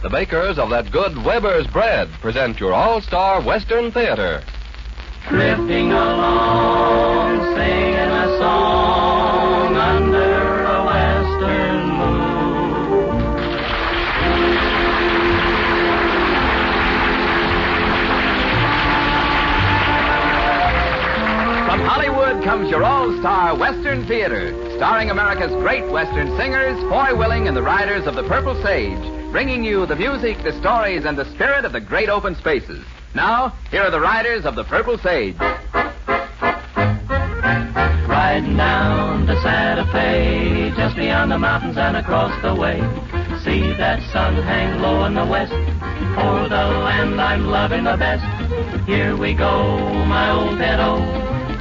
The makers of that good Weber's bread present your all-star Western Theater. Drifting along, singing a song under a western moon. From Hollywood comes your all-star Western Theater, starring America's great Western singers, Foy Willing and the Riders of the Purple Sage, bringing you the music, the stories, and the spirit of the great open spaces. Now, here are the Riders of the Purple Sage. Riding down to Santa Fe, just beyond the mountains and across the way. See that sun hang low in the west, o'er the land I'm loving the best. Here we go, my old Edo.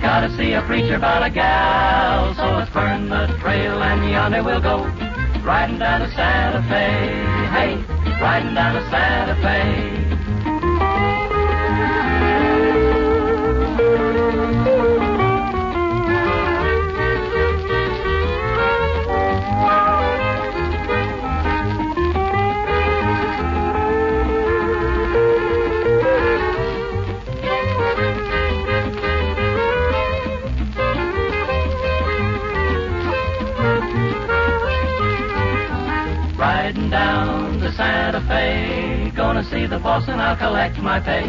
Gotta see a preacher about a gal, so let's burn the trail and yonder we'll go. Riding down to Santa Fe, hey, riding down to Santa Fe. Riding down to Santa Fe, gonna see the boss and I'll collect my pay.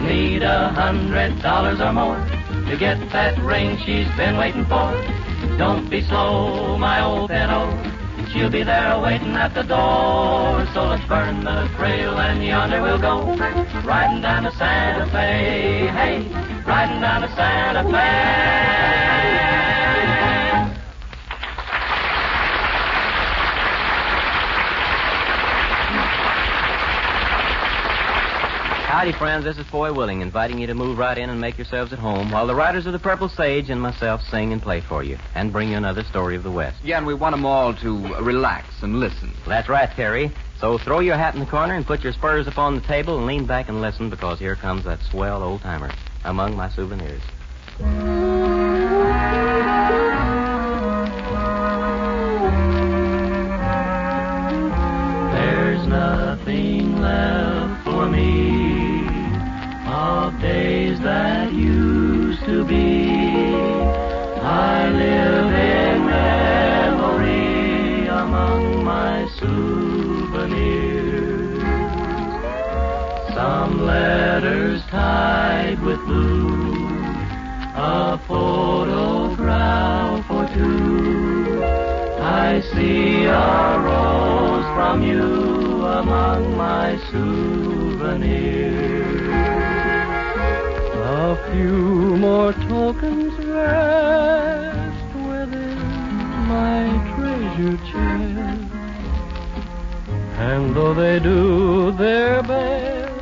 Need $100 or more to get that ring she's been waiting for. Don't be slow, my old pedo, she'll be there waiting at the door. So let's burn the trail and yonder we'll go. Riding down to Santa Fe, hey, riding down to Santa Fe. Howdy, friends. This is Foy Willing, inviting you to move right in and make yourselves at home while the Riders of the Purple Sage and myself sing and play for you and bring you another story of the West. Yeah, and we want them all to relax and listen. That's right, Terry. So throw your hat in the corner and put your spurs upon the table and lean back and listen, because here comes that swell old-timer among my souvenirs. There's nothing left for me of days that used to be. I live in memory among my souvenirs. Some letters tied with blue, a photograph or two. I see a rose from you among my souvenirs. A few more tokens rest within my treasure chest, and though they do their best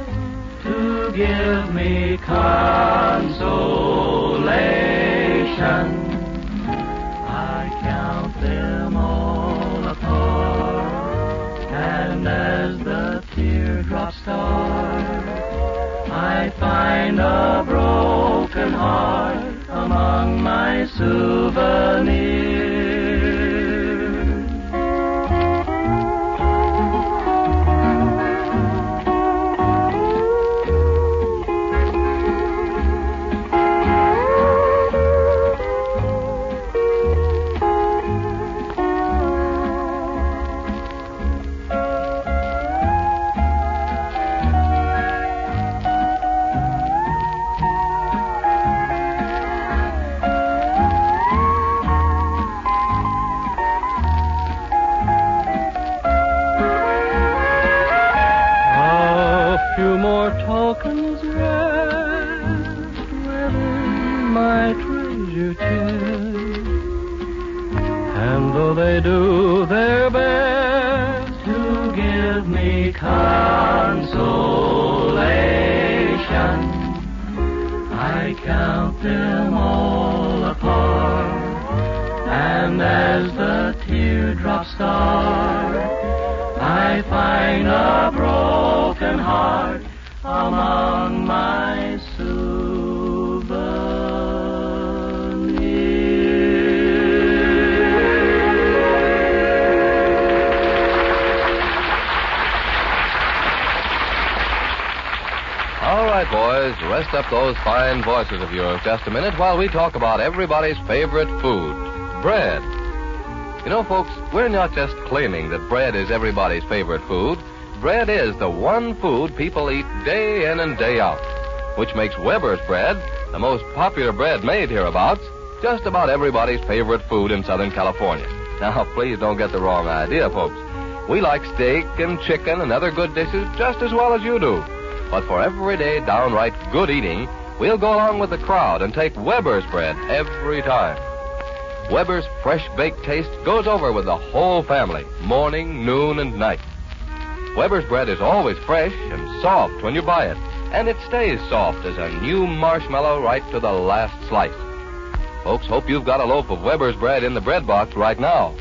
to give me consolation, I count them all apart, and as the teardrops start, I find a broken heart among my souvenirs. Tokens rest within my treasure chest, and though they do their best to give me consolation, I count them all apart, and as the teardrops start, I find a broken heart among my souvenirs. right, boys, rest up those fine voices of yours just a minute while we talk about everybody's favorite food, bread. You know, folks, we're not just claiming that bread is everybody's favorite food. Bread is the one food people eat day in and day out, which makes Weber's bread the most popular bread made hereabouts, just about everybody's favorite food in Southern California. Now, please don't get the wrong idea, folks. We like steak and chicken and other good dishes just as well as you do. But for everyday, downright good eating, we'll go along with the crowd and take Weber's bread every time. Weber's fresh baked taste goes over with the whole family, morning, noon, and night. Weber's bread is always fresh and soft when you buy it, and it stays soft as a new marshmallow right to the last slice. Folks, hope you've got a loaf of Weber's bread in the bread box right now.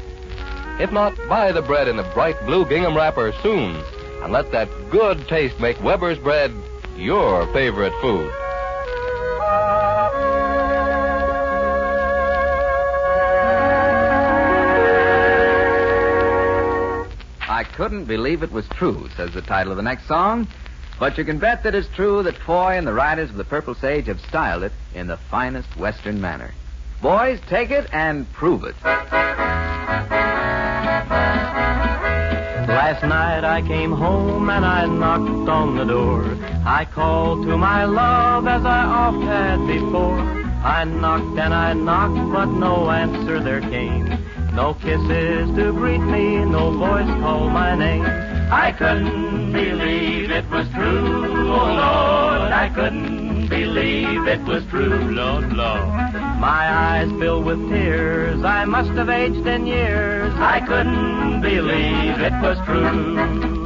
If not, buy the bread in the bright blue gingham wrapper soon, and let that good taste make Weber's bread your favorite food. I couldn't believe it was true, says the title of the next song. But you can bet that it's true that Foy and the Riders of the Purple Sage have styled it in the finest Western manner. Boys, take it and prove it. Last night I came home and I knocked on the door. I called to my love as I oft had before. I knocked and I knocked, but no answer there came. No kisses to greet me, no voice called my name. I couldn't believe it was true, oh Lord, I couldn't believe it was true, Lord, Lord. My eyes filled with tears, I must have aged in years. I couldn't believe it was true.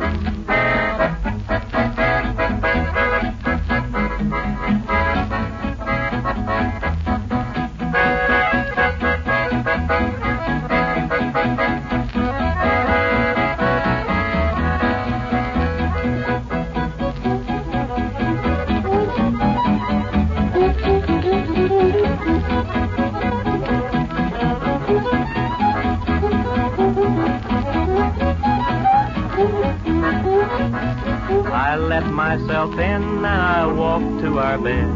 I let myself in and I walked to our bed.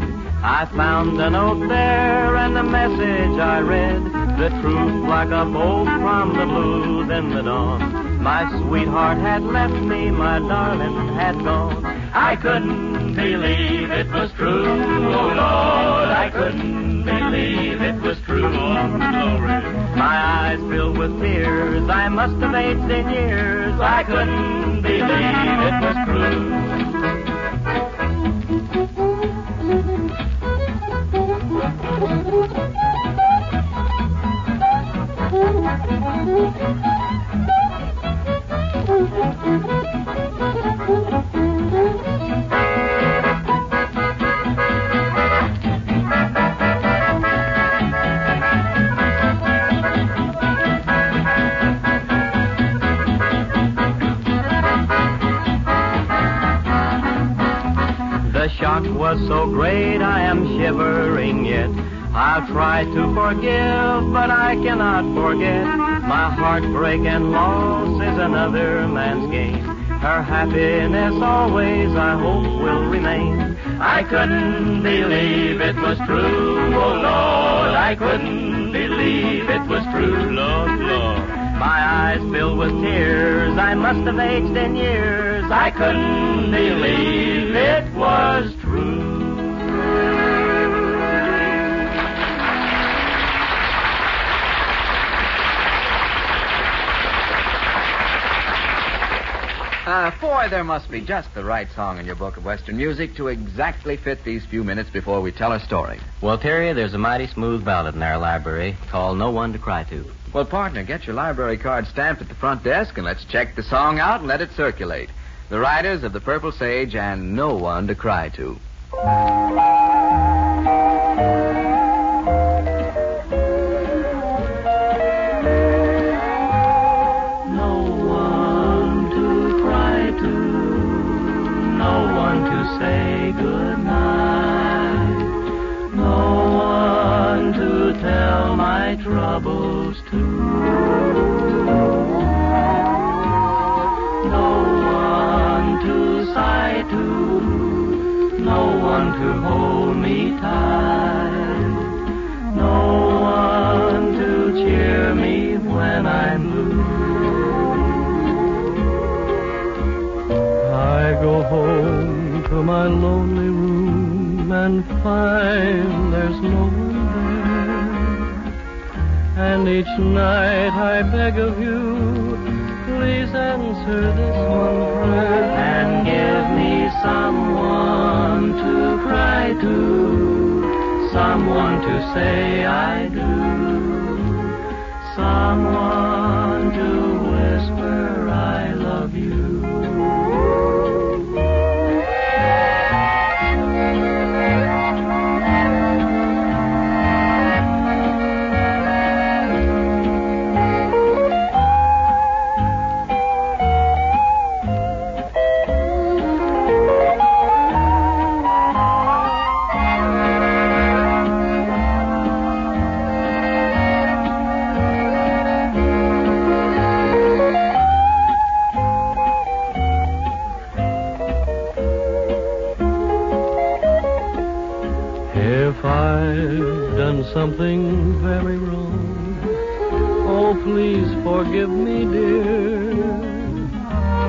I found a note there and the message I read. The truth like a bolt from the blues in the dawn. My sweetheart had left me, my darling had gone. I couldn't believe it was true, oh Lord, I couldn't believe it was true, oh glory. My eyes filled with tears, I must have aged in years. I couldn't believe it was true. The shock was so great, I am shivering yet. I'll try to forgive, but I cannot forget. My heartbreak and loss is another man's game. Her happiness always, I hope, will remain. I couldn't believe it was true, oh Lord, I couldn't believe it was true, Lord, Lord. My eyes filled with tears, I must have aged in years. I couldn't believe it was true. Foy, there must be just the right song in your book of Western music to exactly fit these few minutes before we tell our story. Well, Terry, there's a mighty smooth ballad in our library called No One to Cry To. Well, partner, get your library card stamped at the front desk and let's check the song out and let it circulate. The Riders of the Purple Sage and No One to Cry To. Say goodnight. No one to tell my troubles to. No one to sigh to. no one to hold me tight, no one to cheer me when I'm blue. I go home to my lonely room and find there's no one there. And each night I beg of you, please answer this one prayer and give me someone to cry to, someone to say I do, someone to whisper I love you. If I've done something very wrong, oh, please forgive me, dear.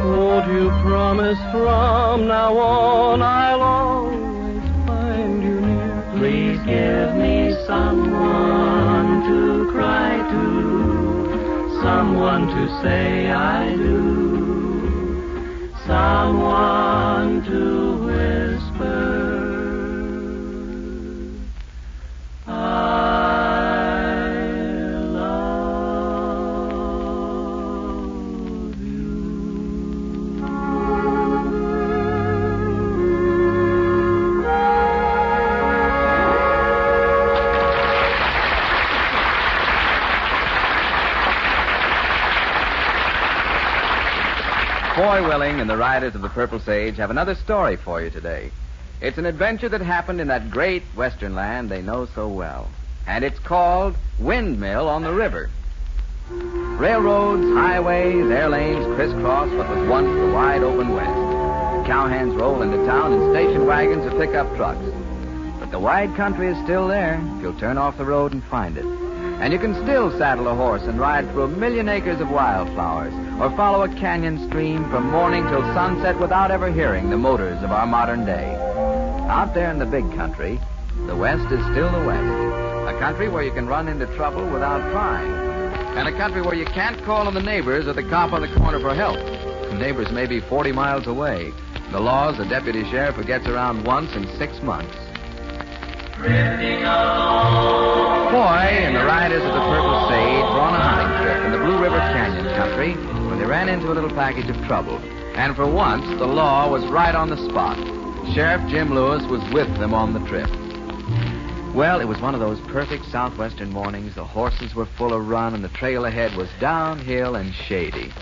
Won't you promise from now on I'll always find you near? Please give me someone to cry to, someone to say I do, someone to whisper Foy Willing and the Riders of the Purple Sage have another story for you today. It's an adventure that happened in that great western land they know so well. And it's called Windmill on the River. Railroads, highways, air lanes crisscross what was once the wide open west. Cowhands roll into town in station wagons or pickup trucks. But the wide country is still there if you'll turn off the road and find it. And you can still saddle a horse and ride through 1,000,000 acres of wildflowers, or follow a canyon stream from morning till sunset without ever hearing the motors of our modern day. Out there in the big country, the West is still the West. A country where you can run into trouble without trying. And a country where you can't call on the neighbors or the cop on the corner for help. The neighbors may be 40 miles away. The laws the deputy sheriff forgets around once in 6 months. Drifting along. Foy and the Riders of the Purple Sage were on a hunting trip in the Blue River Canyon country when they ran into a little package of trouble. And for once, the law was right on the spot. Sheriff Jim Lewis was with them on the trip. Well, it was one of those perfect southwestern mornings. The horses were full of run, and the trail ahead was downhill and shady.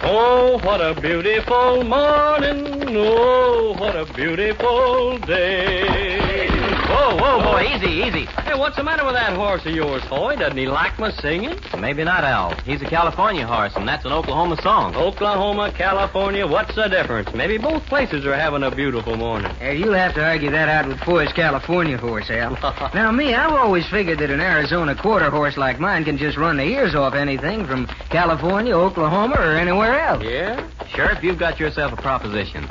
Oh, what a beautiful morning. Oh, what a beautiful day. Whoa, boy, easy. Hey, what's the matter with that horse of yours, Foy? Doesn't he like my singing? Maybe not, Al. He's a California horse, and that's an Oklahoma song. Oklahoma, California, what's the difference? Maybe both places are having a beautiful morning. You'll have to argue that out with Foy's California horse, Al. Now, me, I've always figured that an Arizona quarter horse like mine can just run the ears off anything from California, Oklahoma, or anywhere else. Yeah? Sheriff, you've got yourself a proposition.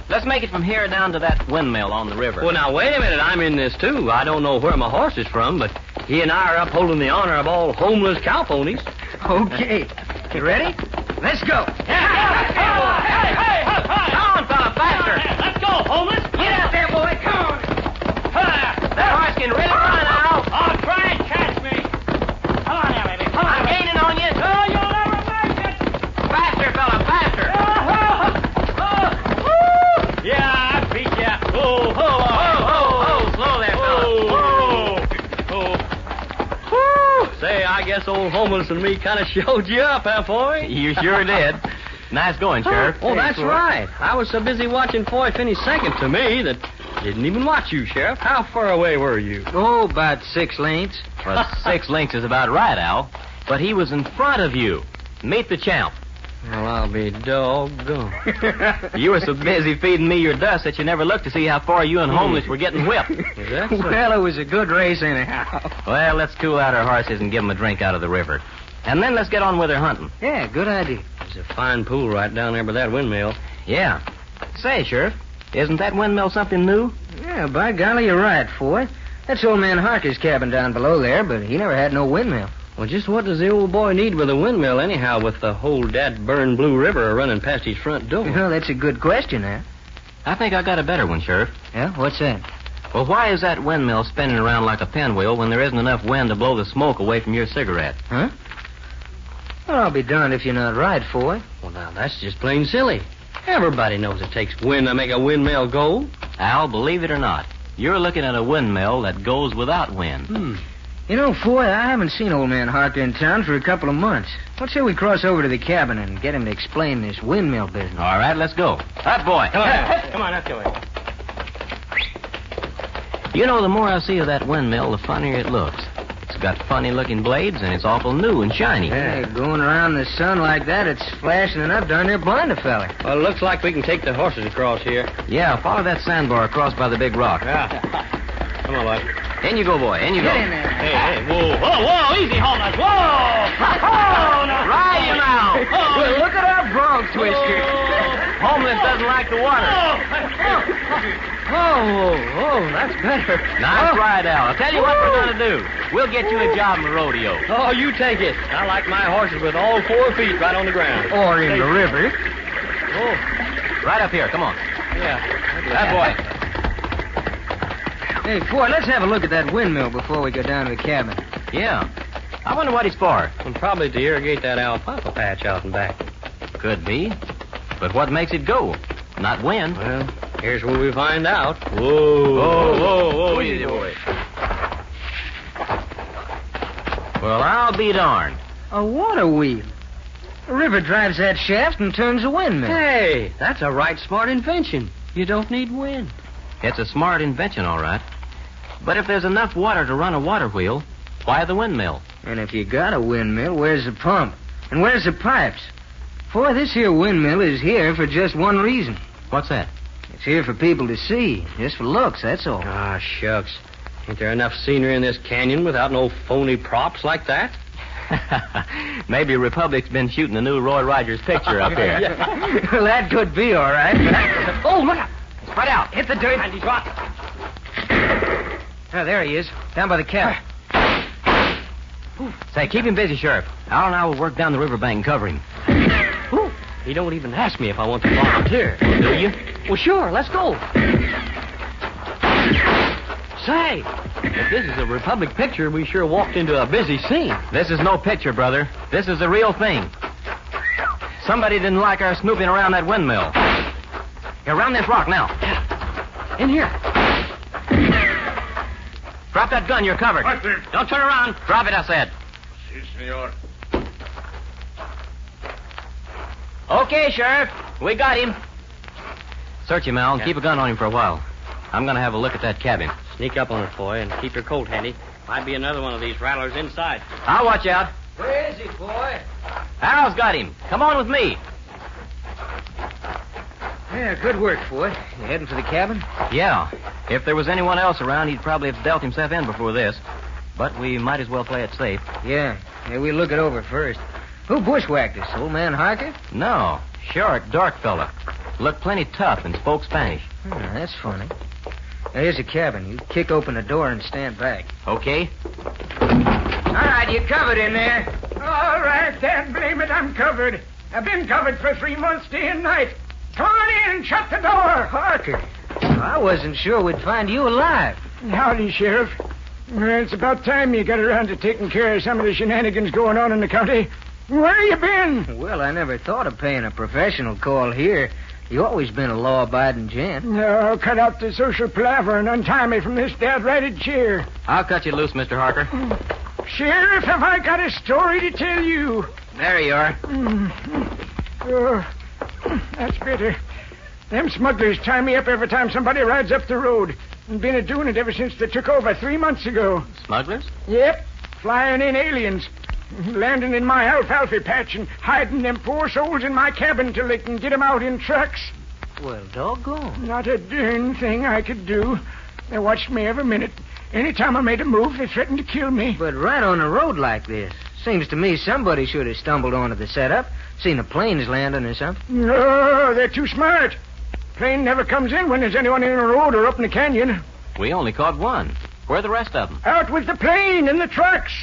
Let's make it from here down to that windmill on the river. Well, now, wait a minute. I'm in this, too. I don't know where my horse is from, but he and I are upholding the honor of all homeless cow ponies. Okay. You ready? Let's go. Hey! Come on, fella, faster. Let's go, homeless. Get out there, boy. Come on. That horse can really run, Al. Oh, try and catch me. Come on now, baby. Come on. I'm gaining on you. Oh, you'll never make it. Faster, fella, faster. Yeah, I beat ya. Oh, Slow there, fella. Say, I guess old homeless and me kind of showed you up, huh, Foy? You sure did. Nice going, Sheriff. Oh, that's right. I was so busy watching Foy finish second to me that didn't even watch you, Sheriff. How far away were you? Oh, about 6 lengths. Well, 6 lengths is about right, Al. But he was in front of you. Meet the champ. Well, I'll be doggone. You were so busy feeding me your dust that you never looked to see how far you and Homeless were getting whipped. Is that so? Well, it was a good race anyhow. Well, let's cool out our horses and give them a drink out of the river. And then let's get on with our hunting. Yeah, good idea. There's a fine pool right down there by that windmill. Yeah. Say, Sheriff, isn't that windmill something new? Yeah, by golly, you're right, Foy. That's old man Harker's cabin down below there, but he never had no windmill. Well, just what does the old boy need with a windmill anyhow with the whole dad-burned Blue River running past his front door? Well, that's a good question, there. I think I got a better one, Sheriff. Yeah, what's that? Well, why is that windmill spinning around like a pinwheel when there isn't enough wind to blow the smoke away from your cigarette? Huh? Well, I'll be darned if you're not right, Foy. Well, now, that's just plain silly. Everybody knows it takes wind to make a windmill go. Al, believe it or not, you're looking at a windmill that goes without wind. You know, Foy, I haven't seen old man Harker in town for a couple of months. Let's say we cross over to the cabin and get him to explain this windmill business. All right, let's go. Up, boy. Come on. Come on, up to it. You know, the more I see of that windmill, the funnier it looks. It's got funny-looking blades, and it's awful new and shiny. Hey, going around in the sun like that, it's flashing enough darn near blind a feller. Well, it looks like we can take the horses across here. Yeah, follow that sandbar across by the big rock. Yeah. Come on, bud. In you go, boy. In you go. Get in there. Hey, whoa. Whoa, easy, Homeless. Whoa! Oh, no. Ride him out. Well, look at our bronc twister. Homeless doesn't like the water. Oh, that's better. Nice ride, Al. I'll tell you what we're going to do. We'll get you a job in the rodeo. Oh, you take it. I like my horses with all 4 feet right on the ground. Or in the river. Oh, right up here. Come on. Yeah. That boy. Hey, Foy, let's have a look at that windmill before we go down to the cabin. Yeah. I wonder what he's for. Well, probably to irrigate that alfalfa patch out and back. Could be. But what makes it go? Not wind. Well, here's where we find out. Whoa. Easy, boy. Well, I'll be darned. A water wheel. The river drives that shaft and turns the windmill. Hey, that's a right smart invention. You don't need wind. It's a smart invention, all right. But if there's enough water to run a water wheel, why the windmill? And if you got a windmill, where's the pump? And where's the pipes? Boy, this here windmill is here for just one reason. What's that? It's here for people to see. Just for looks, that's all. Ah, shucks. Ain't there enough scenery in this canyon without no phony props like that? Maybe Republic's been shooting a new Roy Rogers picture up here. Well, that could be all right. Oh, look out. Spread out. Hit the dirt. And he's rotten. Oh, there he is, down by the cabin. Say, keep him busy, Sheriff. Al and I will work down the riverbank and cover him. He don't even ask me if I want to volunteer. Do you? Well, sure. Let's go. Say, if this is a Republic picture, we sure walked into a busy scene. This is no picture, brother. This is the real thing. Somebody didn't like our snooping around that windmill. Here, round this rock now. In here. Drop that gun. You're covered. Right there. Don't turn around. Drop it, I said. Si, senor. Okay, Sheriff. We got him. Search him, Al, and keep a gun on him for a while. I'm going to have a look at that cabin. Sneak up on it, boy, and keep your coat handy. Might be another one of these rattlers inside. I'll watch out. Where is he, boy? Al's got him. Come on with me. Yeah, good work, Foy. You heading for the cabin? Yeah. If there was anyone else around, he'd probably have dealt himself in before this. But we might as well play it safe. Yeah, we'll look it over first. Who bushwhacked us, old man Harker? No. Short, dark fella. Looked plenty tough and spoke Spanish. That's funny. Now, here's the cabin. You kick open the door and stand back. Okay. All right, you covered in there. All right, Dad, blame it, I'm covered. I've been covered for 3 months, day and night. Come on in, shut the door. Harker. I wasn't sure we'd find you alive. Howdy, Sheriff. It's about time you got around to taking care of some of the shenanigans going on in the county. Where you been? Well, I never thought of paying a professional call here. You always been a law-abiding gent. No, cut out the social palaver and untie me from this dad-righted chair. I'll cut you loose, Mr. Harker. Sheriff, have I got a story to tell you? There you are. Oh, that's better. Them smugglers tie me up every time somebody rides up the road. And been a-doing it ever since they took over 3 months ago. Smugglers? Yep, flying in aliens. Landing in my alfalfa patch and hiding them poor souls in my cabin till they can get 'em out in trucks. Well, doggone. Not a darn thing I could do. They watched me every minute. Any time I made a move, they threatened to kill me. But right on a road like this, seems to me somebody should have stumbled onto the setup, seen the planes landing or something. No, they're too smart. Plane never comes in when there's anyone in the road or up in the canyon. We only caught one. Where are the rest of them? Out with the plane and the trucks.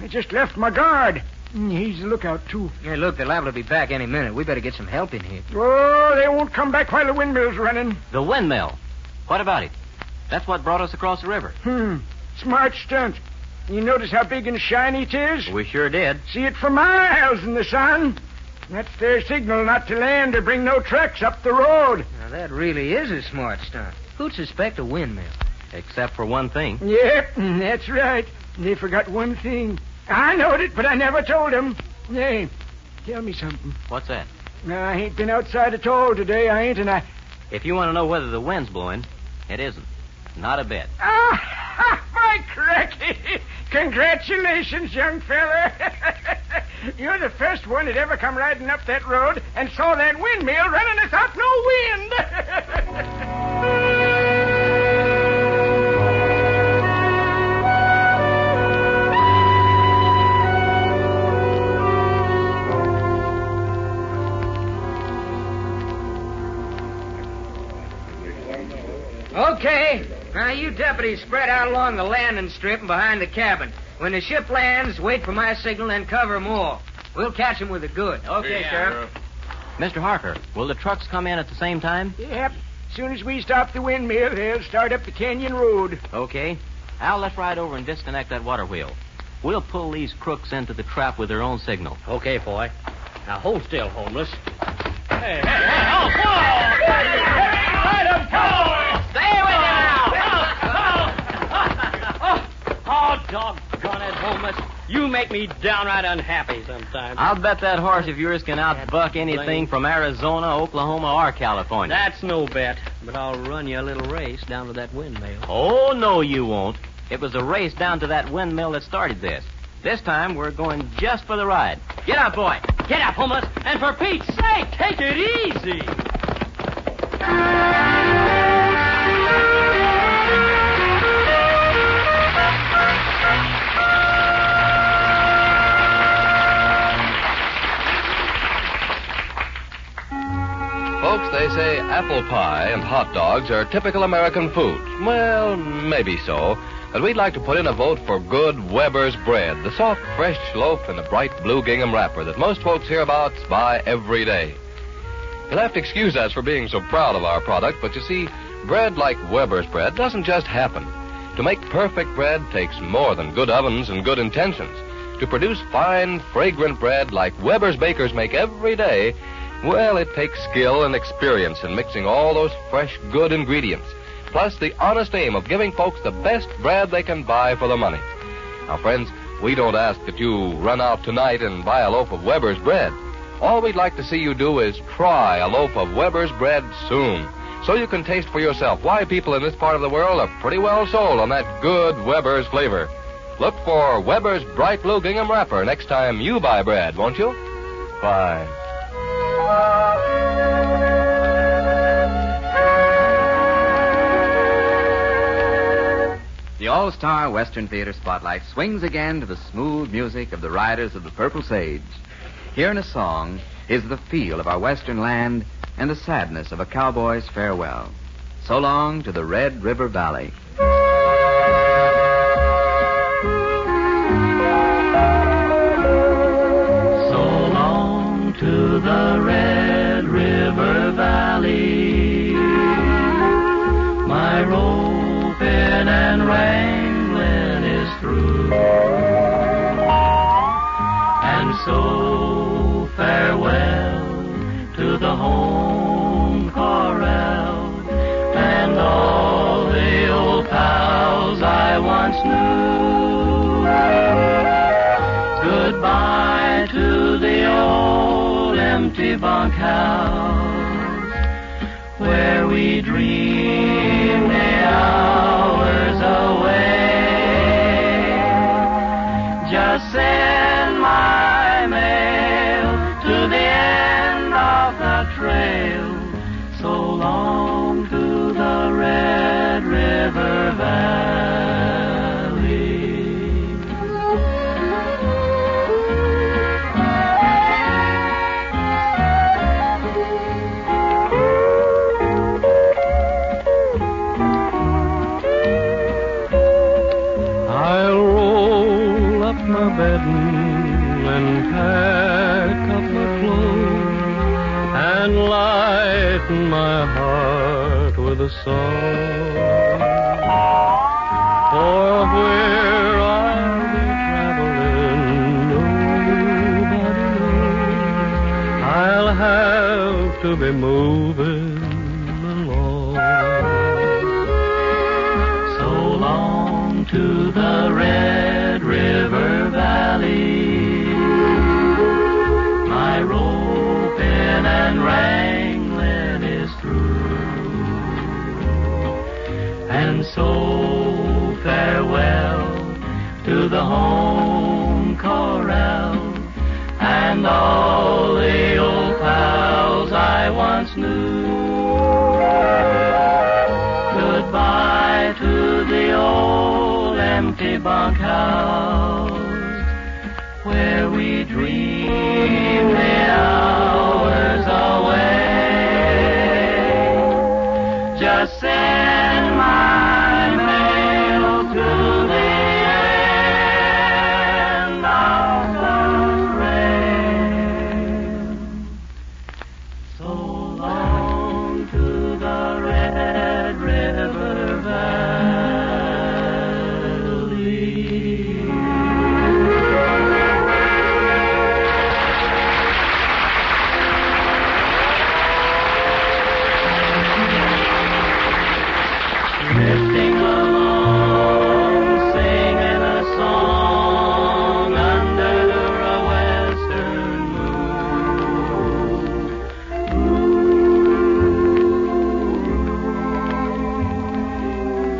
They just left my guard. He's the lookout, too. Hey, look, they're liable to be back any minute. We better get some help in here. Oh, they won't come back while the windmill's running. The windmill. What about it? That's what brought us across the river. Smart stunt. You notice how big and shiny it is? We sure did. See it for miles in the sun. That's their signal not to land or bring no trucks up the road. Now, that really is a smart stunt. Who'd suspect a windmill? Except for one thing. Yep, that's right. They forgot one thing. I knowed it, but I never told them. Hey, tell me something. What's that? I ain't been outside at all today, I ain't, and I... If you want to know whether the wind's blowing, it isn't. Not a bit. Ah, my cracky. Congratulations, young fella. You're the first one that ever come riding up that road and saw that windmill running without no wind. Okay. Now, you deputies spread out along the landing strip and behind the cabin. When the ship lands, wait for my signal and cover 'em all. We'll catch 'em with a good. Okay, Sheriff. Mr. Harker, will the trucks come in at the same time? Yep. As soon as we stop the windmill, they'll start up the canyon road. Okay. Al, let's ride over and disconnect that water wheel. We'll pull these crooks into the trap with their own signal. Okay, boy. Now, hold still, homeless. Hey, oh, whoa! Let him go! Stay with you now! Oh, doggone it, homeless. You make me downright unhappy sometimes. I'll bet that horse of yours can outbuck anything from Arizona, Oklahoma, or California. That's no bet, but I'll run you a little race down to that windmill. Oh, no, you won't. It was a race down to that windmill that started this. This time, we're going just for the ride. Get up, boy. Get up, homeless, and for Pete's sake, take it easy. Folks, they say apple pie and hot dogs are typical American foods. Well, maybe so. But we'd like to put in a vote for good Weber's bread, the soft, fresh loaf in a bright blue gingham wrapper that most folks hereabouts buy every day. You'll have to excuse us for being so proud of our product, but you see, bread like Weber's bread doesn't just happen. To make perfect bread takes more than good ovens and good intentions. To produce fine, fragrant bread like Weber's bakers make every day, well, it takes skill and experience in mixing all those fresh, good ingredients, plus the honest aim of giving folks the best bread they can buy for the money. Now, friends, we don't ask that you run out tonight and buy a loaf of Weber's bread. All we'd like to see you do is try a loaf of Weber's bread soon, so you can taste for yourself why people in this part of the world are pretty well sold on that good Weber's flavor. Look for Weber's bright blue gingham wrapper next time you buy bread, won't you? Fine. The All-Star Western Theater Spotlight swings again to the smooth music of the Riders of the Purple Sage. Here in a song is the feel of our western land and the sadness of a cowboy's farewell. So long to the Red River Valley. So long to the Red River Valley. My roping and wrangling is through. And so farewell to the home corral and all the old pals I once knew. Goodbye to the old empty bunkhouse where we dreamed the hours away. Just send my lighten my heart with a song. For where I'll be traveling, nobody knows. I'll have to be moving along. So long to the Red River Valley. My roping and wrangling is through. And so farewell to the home corral and all the old pals I once knew. Goodbye to the old empty bunkhouse where we dreamed the hours away. Just send my mail to the end of the rail. So long to the Red River Valley. Drifting along, singing a song under a western moon.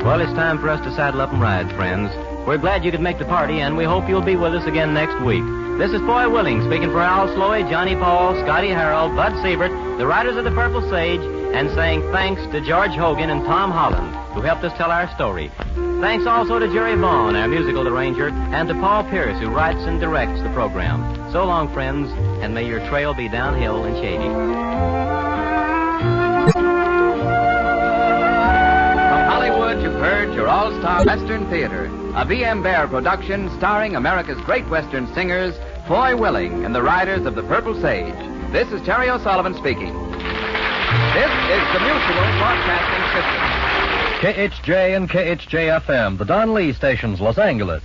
Well, it's time for us to saddle up and ride, friends. We're glad you could make the party, and we hope you'll be with us again next week. This is Foy Willing speaking for Al Sloey, Johnny Paul, Scotty Harold, Bud Siebert, the Riders of the Purple Sage, and saying thanks to George Hogan and Tom Holland, who helped us tell our story. Thanks also to Jerry Vaughn, our musical arranger, and to Paul Pierce, who writes and directs the program. So long, friends, and may your trail be downhill and shady. From Hollywood, you've heard your all-star Western Theater, a V.M. Bear production starring America's great Western singers, Foy Willing and the Riders of the Purple Sage. This is Terry O'Sullivan speaking. This is the Mutual Broadcasting System. KHJ and KHJ-FM, the Don Lee stations, Los Angeles.